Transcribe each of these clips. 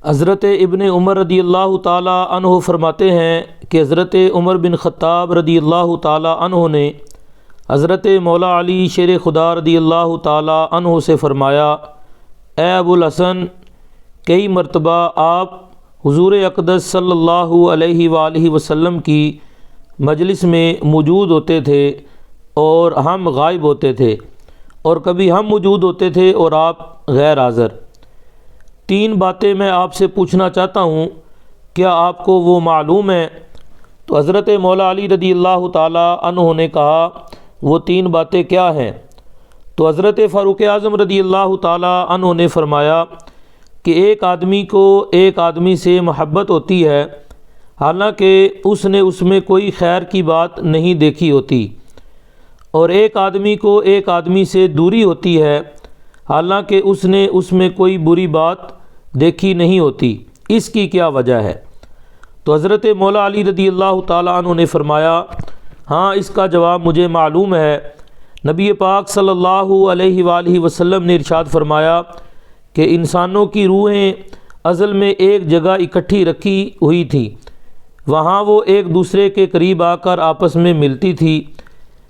حضرت ابن عمر رضی اللہ تعالی عنہ فرماتے ہیں کہ حضرت عمر بن خطاب رضی اللہ تعالی عنہ نے حضرت مولا علی شیر خدا رضی اللہ تعالی عنہ سے فرمایا، اے ابو الحسن، کئی مرتبہ آپ حضور اقدس صلی اللہ علیہ وآلہ وسلم کی مجلس میں موجود ہوتے تھے اور ہم غائب ہوتے تھے، اور کبھی ہم موجود ہوتے تھے اور آپ غیر حاضر۔ تین باتیں میں آپ سے پوچھنا چاہتا ہوں، کیا آپ کو وہ معلوم ہے؟ تو حضرت مولا علی رضی اللہ تعالی عنہ نے کہا، وہ تین باتیں کیا ہیں؟ تو حضرت فاروق اعظم رضی اللہ تعالی عنہ نے فرمایا کہ ایک آدمی کو ایک آدمی سے محبت ہوتی ہے، حالانکہ اس نے اس میں کوئی خیر کی بات نہیں دیکھی ہوتی، اور ایک آدمی کو ایک آدمی سے دوری ہوتی ہے، حالانکہ اس نے اس میں کوئی بری بات دیکھی نہیں ہوتی۔ اس کی کیا وجہ ہے؟ تو حضرت مولا علی رضی اللہ تعالیٰ عنہ نے فرمایا، ہاں، اس کا جواب مجھے معلوم ہے۔ نبی پاک صلی اللہ علیہ وآلہ وسلم نے ارشاد فرمایا کہ انسانوں کی روحیں ازل میں ایک جگہ اکٹھی رکھی ہوئی تھی، وہاں وہ ایک دوسرے کے قریب آ کر آپس میں ملتی تھی،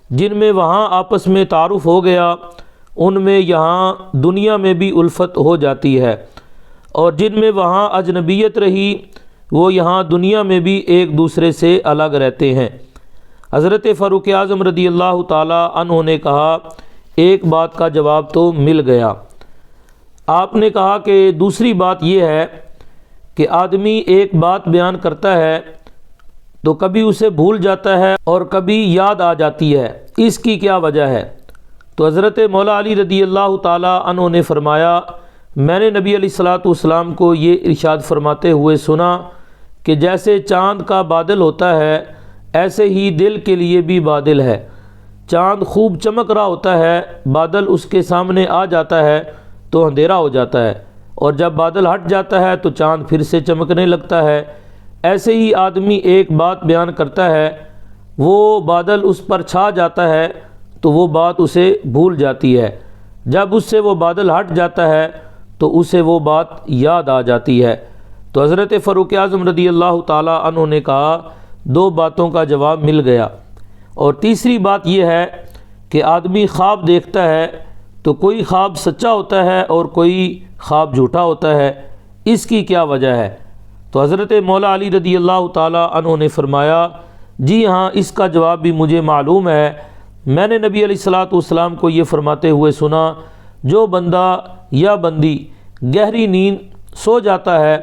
جن میں وہاں آپس میں تعارف ہو گیا، ان میں یہاں دنیا میں بھی الفت ہو جاتی ہے، اور جن میں وہاں اجنبیت رہی، وہ یہاں دنیا میں بھی ایک دوسرے سے الگ رہتے ہیں۔ حضرت فاروق اعظم رضی اللہ تعالی عنہ نے کہا، ایک بات کا جواب تو مل گیا۔ آپ نے کہا کہ دوسری بات یہ ہے کہ آدمی ایک بات بیان کرتا ہے تو کبھی اسے بھول جاتا ہے اور کبھی یاد آ جاتی ہے، اس کی کیا وجہ ہے؟ تو حضرت مولا علی رضی اللہ تعالی عنہ نے فرمایا، میں نے نبی علیہ الصلوۃ والسلام کو یہ ارشاد فرماتے ہوئے سنا کہ جیسے چاند کا بادل ہوتا ہے، ایسے ہی دل کے لیے بھی بادل ہے۔ چاند خوب چمک رہا ہوتا ہے، بادل اس کے سامنے آ جاتا ہے تو اندھیرا ہو جاتا ہے، اور جب بادل ہٹ جاتا ہے تو چاند پھر سے چمکنے لگتا ہے۔ ایسے ہی آدمی ایک بات بیان کرتا ہے، وہ بادل اس پر چھا جاتا ہے تو وہ بات اسے بھول جاتی ہے، جب اس سے وہ بادل ہٹ جاتا ہے تو اسے وہ بات یاد آ جاتی ہے۔ تو حضرت فاروق اعظم رضی اللہ تعالی عنہ نے کہا، دو باتوں کا جواب مل گیا۔ اور تیسری بات یہ ہے کہ آدمی خواب دیکھتا ہے تو کوئی خواب سچا ہوتا ہے اور کوئی خواب جھوٹا ہوتا ہے، اس کی کیا وجہ ہے؟ تو حضرت مولا علی رضی اللہ تعالی عنہ نے فرمایا، جی ہاں، اس کا جواب بھی مجھے معلوم ہے۔ میں نے نبی علیہ الصلوۃ والسلام کو یہ فرماتے ہوئے سنا، جو بندہ یا بندی گہری نیند سو جاتا ہے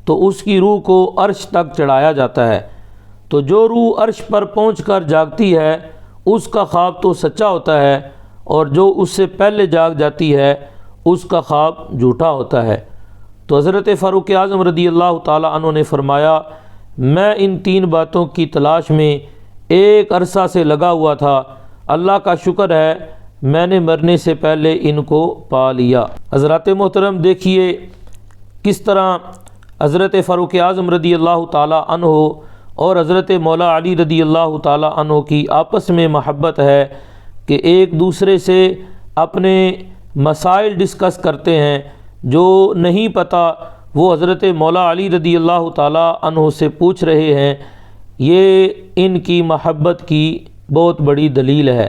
تو اس کی روح کو عرش تک چڑھایا جاتا ہے، تو جو روح عرش پر پہنچ کر جاگتی ہے اس کا خواب تو سچا ہوتا ہے، اور جو اس سے پہلے جاگ جاتی ہے اس کا خواب جھوٹا ہوتا ہے۔ تو حضرت فاروق اعظم رضی اللہ تعالی عنہ نے فرمایا، میں ان تین باتوں کی تلاش میں ایک عرصہ سے لگا ہوا تھا، اللہ کا شکر ہے میں نے مرنے سے پہلے ان کو پا لیا۔ حضرات محترم، دیکھیے کس طرح حضرت فاروق اعظم رضی اللہ تعالی عنہ اور حضرت مولا علی رضی اللہ تعالی عنہ کی آپس میں محبت ہے کہ ایک دوسرے سے اپنے مسائل ڈسکس کرتے ہیں، جو نہیں پتہ وہ حضرت مولا علی رضی اللہ تعالی عنہ سے پوچھ رہے ہیں۔ یہ ان کی محبت کی بہت بڑی دلیل ہے۔